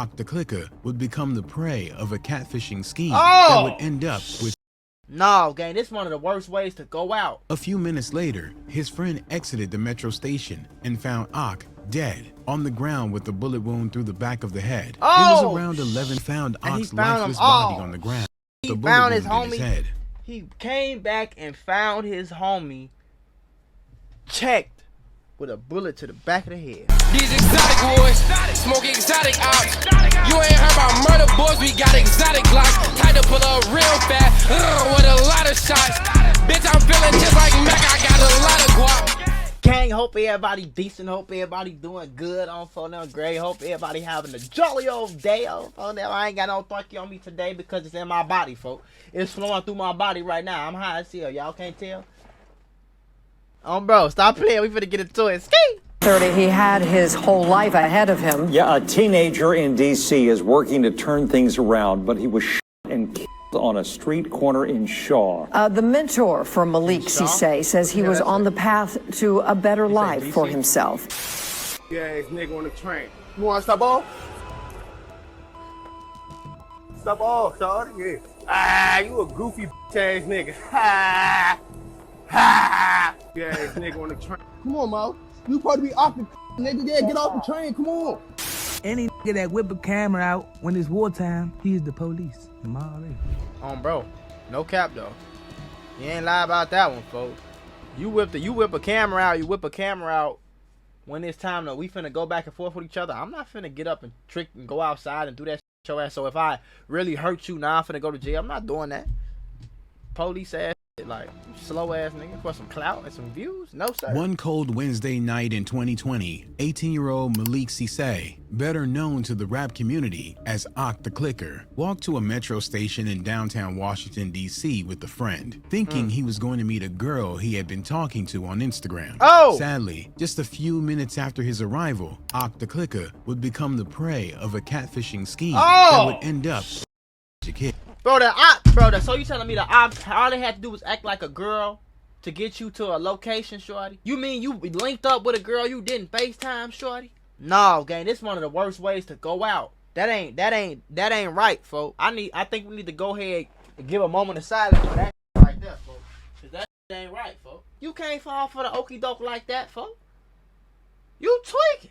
Ock the Clicker would become the prey of a catfishing scheme that would end up with... No, gang, this is one of the worst ways to go out. A few minutes later, his friend exited the metro station and found Ock dead on the ground with a bullet wound through the back of the head. It was around 11 found Ock's lifeless body on the ground. He found his homie. He came back and found his homie checked with a bullet to the back of the head. These exotic boys, smoke exotic ops. You ain't heard about murder boys, we got exotic glocks. Tied to pull up real fast, with a lot of shots. Bitch, I'm feeling just like Mac, I got a lot of guap. Gang, hope everybody decent, hope everybody doing good on phone now. Great, hope everybody having a jolly old day on phone now. I ain't got no funky on me today because it's in my body, folks. It's flowing through my body right now. I'm high as hell, y'all can't tell. Bro, stop playing. We finna get into it. Ski! 30, he had his whole life ahead of him. Yeah, a teenager in D.C. is working to turn things around, but he was shot and killed on a street corner in Shaw. The mentor for Malik Cisse says he was on the path to a better life for himself. Yeah, this nigga on the train. You wanna stop off? Stop off, shawty. Yeah. Ah, you a goofy ass nigga. Ha! Ha! Yeah, this nigga on the train. Come on, Mo. You supposed to be off the nigga. Yeah, get off the train. Come on. Any nigga that whip a camera out when it's wartime, he is the police. Bro, no cap though. You ain't lie about that one, folks. You whip a camera out when it's time to we finna go back and forth with each other. I'm not finna get up and trick and go outside and do that shit your ass. So if I really hurt you, now I'm finna go to jail. I'm not doing that. Police ass shit, like slow ass nigga for some clout and some views. No sir. One cold Wednesday night in 2020, 18-year-old Malik Cisse, better known to the rap community as Ock the Clicker, walked to a metro station in downtown Washington, D.C. with a friend, thinking he was going to meet a girl he had been talking to on Instagram. Sadly, just a few minutes after his arrival, Ock the Clicker would become the prey of a catfishing scheme that would end up with a kid. Bro, so you telling me the ops, all they had to do was act like a girl to get you to a location, shorty? You mean you linked up with a girl you didn't FaceTime, shorty? No, gang, this is one of the worst ways to go out. That ain't right, folks. I think we need to go ahead and give a moment of silence for that right there, folks. Cause that ain't right, folks. You can't fall for the okie doke like that, folks. You tweaking.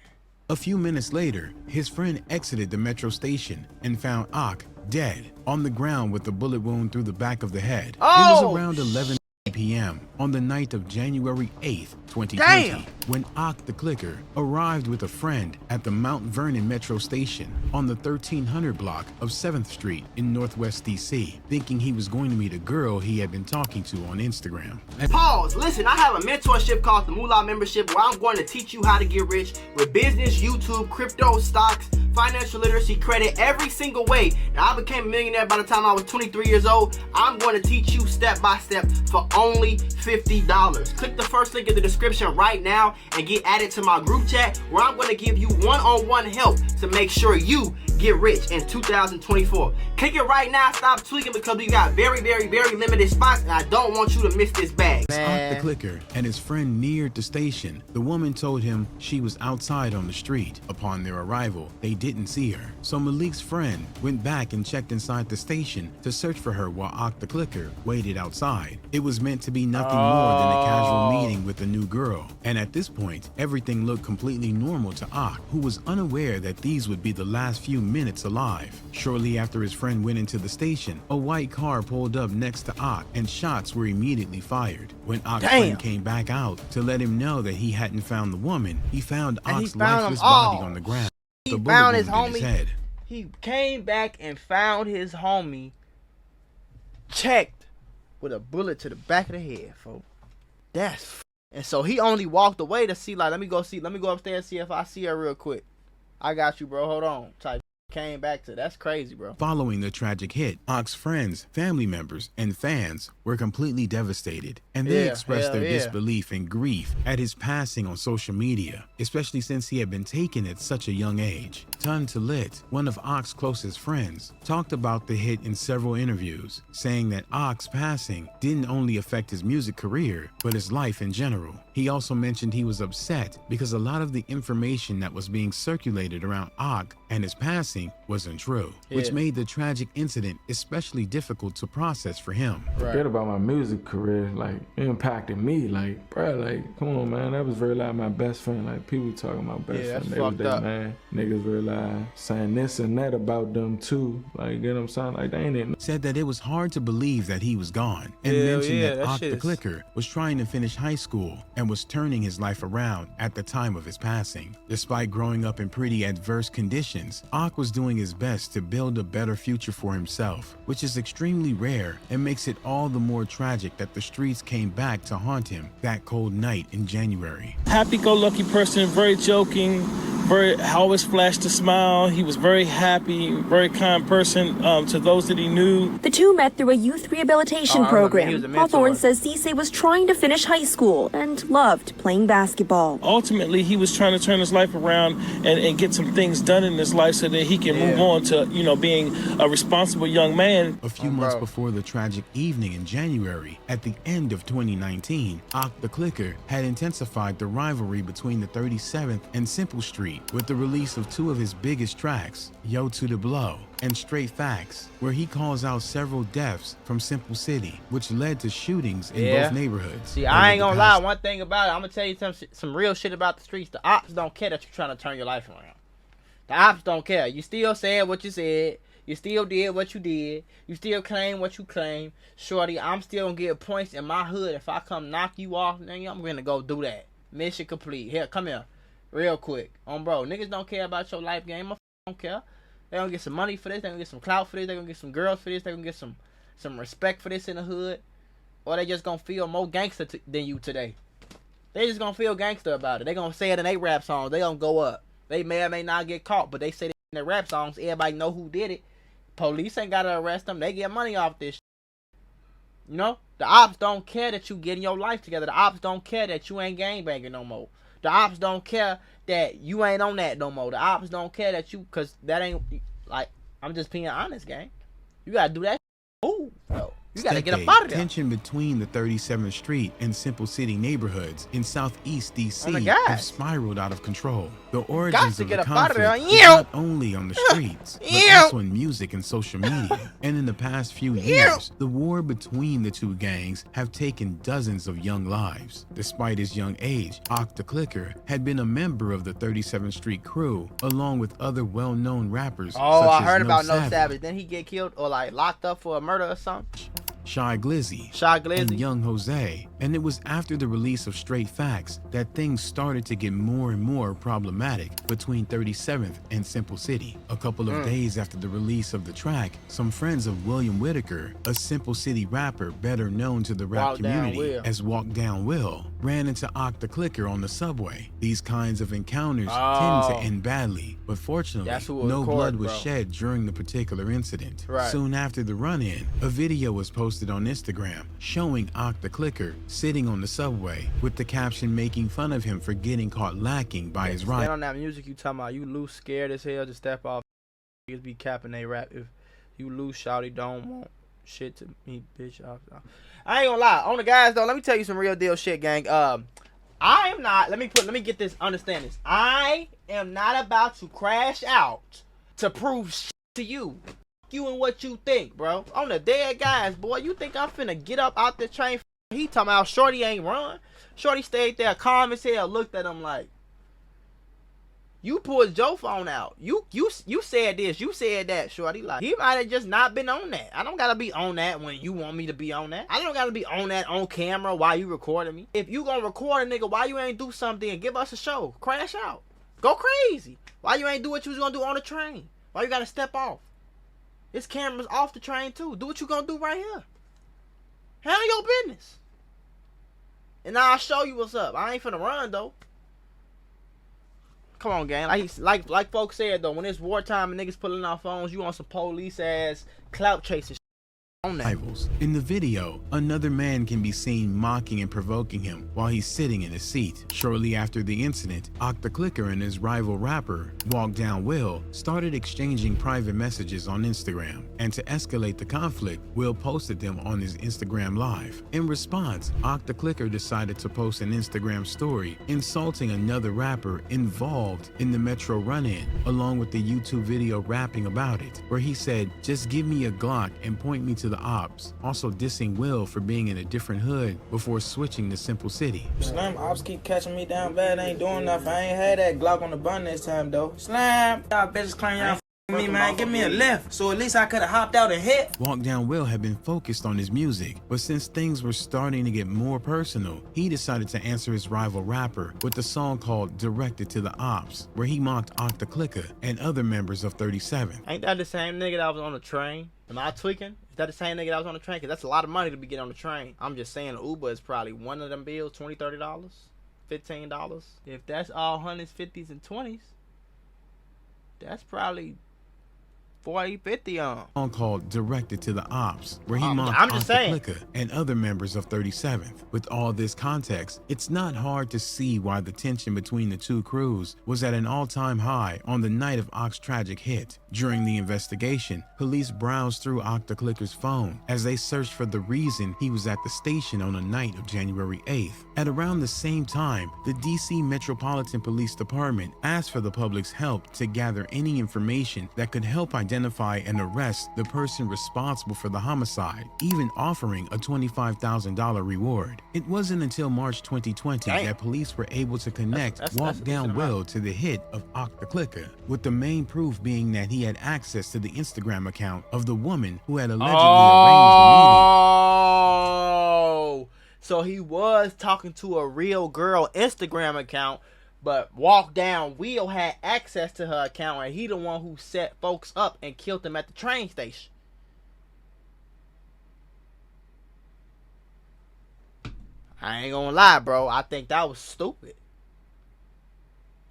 A few minutes later, his friend exited the metro station and found Ock dead on the ground with a bullet wound through the back of the head. It was around 11 p.m. on the night of January 8th, 2020, when Ock the Clicker arrived with a friend at the Mount Vernon Metro Station on the 1300 block of 7th Street in Northwest DC, thinking he was going to meet a girl he had been talking to on Instagram. Pause. Listen, I have a mentorship called the Mula membership where I'm going to teach you how to get rich with business, YouTube, crypto, stocks, financial literacy, credit, every single way. Now, I became a millionaire by the time I was 23 years old. I'm going to teach you step by step for only $50. Click the first link in the description right now and get added to my group chat where I'm going to give you one-on-one help to make sure you get rich in 2024. Click it right now. Stop tweaking because we got very, very, very limited spots and I don't want you to miss this bag. As Ock the Clicker and his friend neared the station, the woman told him she was outside on the street. Upon their arrival, they didn't see her. So Malik's friend went back and checked inside the station to search for her while Ock the Clicker waited outside. It was meant to be nothing more than a casual meeting with a new girl. And at this point, everything looked completely normal to Ock, who was unaware that these would be the last few minutes alive. Shortly after his friend went into the station, a white car pulled up next to Ock and shots were immediately fired. When Ock's friend came back out to let him know that he hadn't found the woman, he found Ock's lifeless body on the ground. He found his homie. He came back and found his homie checked with a bullet to the back of the head, folks. And so he only walked away to see, like, let me go upstairs and see if I see her real quick. I got you, bro. Hold on. Type came back to. That's crazy, bro. Following the tragic hit, Ock's friends, family members, and fans were completely devastated, and they expressed their disbelief and grief at his passing on social media, especially since he had been taken at such a young age. Tun Talit, one of Ock's closest friends, talked about the hit in several interviews, saying that Ock's passing didn't only affect his music career, but his life in general. He also mentioned he was upset because a lot of the information that was being circulated around Ock and his passing facing wasn't true, which made the tragic incident especially difficult to process for him. Forget about my music career, like, it impacted me, like, bro, like, come on, man, that was very like my best friend, like, people talking about best friend, they was there, man. Niggas realized saying this and that about them too, like, you know what I'm saying, like, they ain't it. Said that it was hard to believe that he was gone, and mentioned that Ock the Clicker was trying to finish high school and was turning his life around at the time of his passing. Despite growing up in pretty adverse conditions, Ock was doing his best to build a better future for himself, which is extremely rare and makes it all the more tragic that the streets came back to haunt him that cold night in January. Happy-go-lucky person, very joking, always flashed a smile. He was very happy, very kind person to those that he knew. The two met through a youth rehabilitation program. Hawthorne says Cisse was trying to finish high school and loved playing basketball. Ultimately, he was trying to turn his life around and get some things done in his life so that he can move on to, you know, being a responsible young man. A few months before the tragic evening in January, at the end of 2019, Ock the Clicker had intensified the rivalry between the 37th and Simple Street with the release of two of his biggest tracks, Yo to the Blow and Straight Facts, where he calls out several deaths from Simple City, which led to shootings in both neighborhoods. See, I ain't gonna lie, one thing about it, I'm gonna tell you some real shit about the streets. The ops don't care that you're trying to turn your life around. The ops don't care. You still said what you said. You still did what you did. You still claim what you claim. Shorty, I'm still gonna get points in my hood. If I come knock you off, nigga, I'm gonna go do that. Mission complete. Here, come here. Real quick. Bro, niggas don't care about your life game. I don't care. They gonna get some money for this. They gonna get some clout for this. They gonna get some girls for this. They gonna get some respect for this in the hood. Or they just gonna feel more gangster than you today. They just gonna feel gangster about it. They gonna say it in their rap songs. They gonna go up. They may or may not get caught, but they say it in their rap songs. Everybody know who did it. Police ain't gotta arrest them. They get money off this shit. You know? The ops don't care that you getting your life together. The ops don't care that you ain't gangbanging no more. The ops don't care that you ain't on that no more. The ops don't care that you, cause that ain't, like, I'm just being honest, gang. You gotta do that. Ooh, bro. You gotta get up out of there. Tension between the 37th Street and Simple City neighborhoods in Southeast DC have spiraled out of control. The origins of the conflict is not only on the streets, but also in music and social media. And in the past few years, the war between the two gangs have taken dozens of young lives. Despite his young age, Ock the Clicker had been a member of the 37th Street crew, along with other well-known rappers. Oh, I heard about No Savage. Then he get killed or like locked up for a murder or something. Shy Glizzy, and Young Jose. And it was after the release of Straight Facts that things started to get more and more problematic between 37th and Simple City. A couple of days after the release of the track, some friends of William Whitaker, a Simple City rapper better known to the rap community as Walk Down Will, ran into Ock the Clicker on the subway. These kinds of encounters tend to end badly, but fortunately, no blood was shed during the particular incident. Soon after the run-in, a video was posted on Instagram showing Ock the Clicker sitting on the subway with the caption making fun of him for getting caught lacking by his ride. Stand on that music you talking about. You loose, scared as hell to step off. Niggas be capping they rap. If you loose, shouty, don't want shit to me, bitch. I ain't gonna lie. On the guys though, let me tell you some real deal shit, gang. I am not. Let me get this. Understand this. I am not about to crash out to prove shit to you. You and what you think, bro. On the dead guys, boy. You think I'm finna get up out the train? He talking about Shorty ain't run. Shorty stayed there calm as hell, looked at him like, you pulled your phone out. You said this, you said that, Shorty. Like, he might have just not been on that. I don't gotta be on that when you want me to be on that. I don't gotta be on that on camera while you recording me. If you gonna record a nigga, why you ain't do something and give us a show? Crash out. Go crazy. Why you ain't do what you was gonna do on the train? Why you gotta step off? This camera's off the train too. Do what you gonna do right here. Handle your business. And now I'll show you what's up. I ain't finna run though. Come on, gang. Like folks said though, when it's wartime and niggas pulling out phones, you on some police ass clout chasing. that. In the video, another man can be seen mocking and provoking him while he's sitting in his seat. Shortly after the incident, Octaclicker and his rival rapper, Walk Down Will, started exchanging private messages on Instagram. And to escalate the conflict, Will posted them on his Instagram Live. In response, Octaclicker decided to post an Instagram story insulting another rapper involved in the Metro run-in, along with the YouTube video rapping about it, where he said, "Just give me a Glock and point me to the ops," also dissing Will for being in a different hood before switching to Simple City. Slam, ops keep catching me down bad, I ain't doing nothing. I ain't had that Glock on the bun this time though. Slam, y'all bitches claim y'all me, man. Give me a lift, so at least I could have hopped out and hit. Walk Down Will had been focused on his music, but since things were starting to get more personal, he decided to answer his rival rapper with a song called Directed to the Ops, where he mocked Octaclicker and other members of 37. Ain't that the same nigga that was on the train? Am I tweaking? Is that the same nigga that was on the train? Because that's a lot of money to be getting on the train. I'm just saying Uber is probably one of them bills, $20, $30, $15. If that's all 100s, 50s, and 20s, that's probably 40, 50 on. Song called Directed to the Ops, where he mocked Octaclicker and other members of 37th. With all this context, it's not hard to see why the tension between the two crews was at an all-time high on the night of Oc's tragic hit. During the investigation, police browsed through Octaclicker's phone as they searched for the reason he was at the station on the night of January 8th. At around the same time, the DC Metropolitan Police Department asked for the public's help to gather any information that could help identify and arrest the person responsible for the homicide, even offering a $25,000 reward. It wasn't until March 2020 that police were able to connect Walk Down Will to the hit of Octaclicker, with the main proof being that he had access to the Instagram account of the woman who had allegedly arranged the meeting. So he was talking to a real girl Instagram account, but Walk Down Will had access to her account, and he the one who set folks up and killed them at the train station. I ain't gonna lie, bro. I think that was stupid.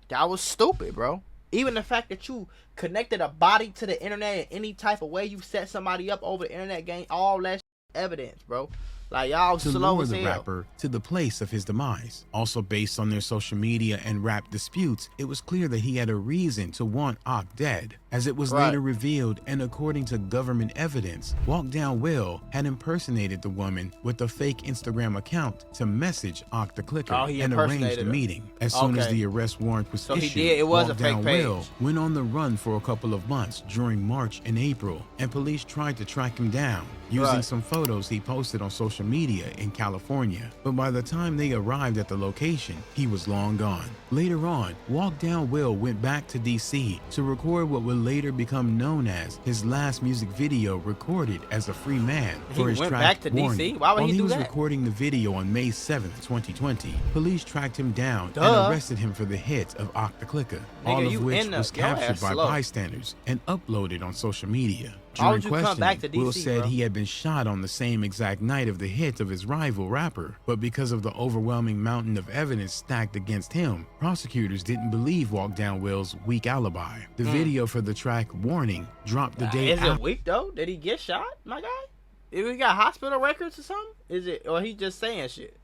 That was stupid, bro. Even the fact that you connected a body to the internet in any type of way, you set somebody up over the internet game, all that evidence, bro. Like, y'all slow as hell. To lure the rapper to the place of his demise. Also based on their social media and rap disputes, it was clear that he had a reason to want Oc dead. As it was later revealed, and according to government evidence, Walk Down Will had impersonated the woman with a fake Instagram account to message Octaclicker and arrange the meeting. As soon as the arrest warrant was issued, Walk Down Will went on the run for a couple of months during March and April, and police tried to track him down using some photos he posted on social media in California. But by the time they arrived at the location, he was long gone. Later on, Walk Down Will went back to DC to record what would later become known as his last music video recorded as a free man for his track Warning. Why would While he do was that? recording the video on May 7th, 2020, police tracked him down and arrested him for the hit of Octaclicker, all of which was captured by bystanders and uploaded on social media. During questioning, Will said he had been shot on the same exact night of the hit of his rival rapper, but because of the overwhelming mountain of evidence stacked against him, prosecutors didn't believe Walk Down Will's weak alibi. The video for the track Warning dropped the day after. Is it weak though? Did he get shot, my guy? If he got hospital records or something? Is it, or he just saying shit?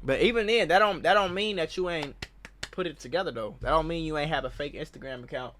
But even then, that don't mean that you ain't put it together though. That don't mean you ain't have a fake Instagram account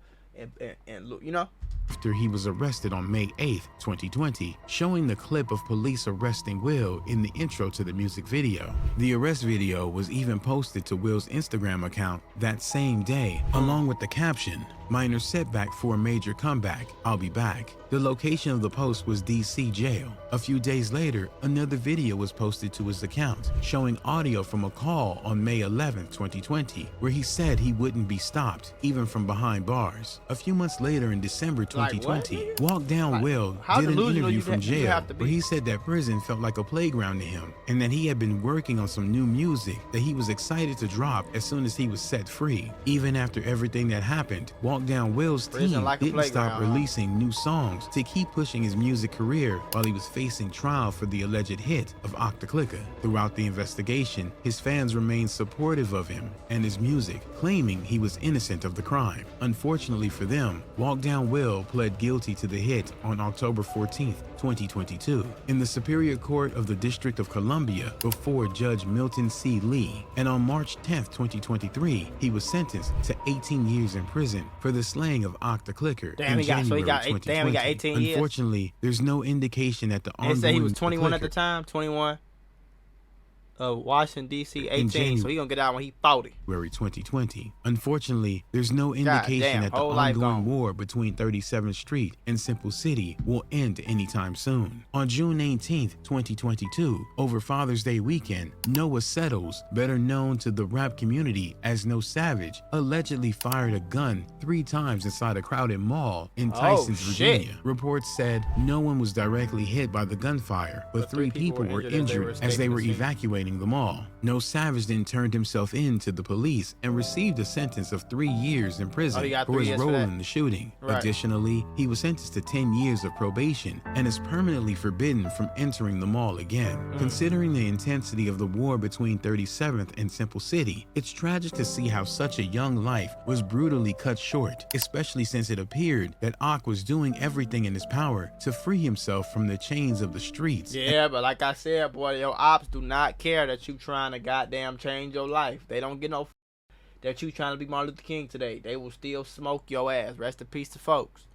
and look, you know. After he was arrested on May 8th, 2020, showing the clip of police arresting Will in the intro to the music video. The arrest video was even posted to Will's Instagram account that same day, along with the caption, "Minor setback for a major comeback, I'll be back." The location of the post was DC jail. A few days later, another video was posted to his account, showing audio from a call on May 11th, 2020, where he said he wouldn't be stopped, even from behind bars. A few months later in December 2020, Walk Down Will did an interview from jail where he said that prison felt like a playground to him, and that he had been working on some new music that he was excited to drop as soon as he was set free. Even after everything that happened, Walk Down Will's team didn't stop releasing new songs to keep pushing his music career while he was facing trial for the alleged hit of Octaclicker. Throughout the investigation, his fans remained supportive of him and his music, claiming he was innocent of the crime. Unfortunately for them, Walk Down Will pled guilty to the hit on October 14, 2022, in the Superior Court of the District of Columbia before Judge Milton C. Lee. And on March 10, 2023, he was sentenced to 18 years in prison for the slaying of Ak the Clicker in January 2020. 18 years. Unfortunately, there's no indication that the ongoing... They say he was 21 at the time, 21. Washington, D.C., 18, so he gonna get out when he 40. February 2020. Unfortunately, there's no indication that the ongoing war between 37th Street and Simple City will end anytime soon. On June 18th, 2022, over Father's Day weekend, Noah Settles, better known to the rap community as No Savage, allegedly fired a gun 3 times inside a crowded mall in Tysons, Virginia. Reports said no one was directly hit by the gunfire, but 3 people were injured as they were evacuating the mall. No Savage then turned himself in to the police and received a sentence of 3 years in prison for his role in the shooting. Additionally, he was sentenced to 10 years of probation and is permanently forbidden from entering the mall again. Considering the intensity of the war between 37th and Simple City, it's tragic to see how such a young life was brutally cut short, especially since it appeared that Ak was doing everything in his power to free himself from the chains of the streets. Yeah, but like I said, boy, your ops do not care that you trying to goddamn change your life. They don't get no that you trying to be Martin Luther King today. They will still smoke your ass. Rest in peace to folks.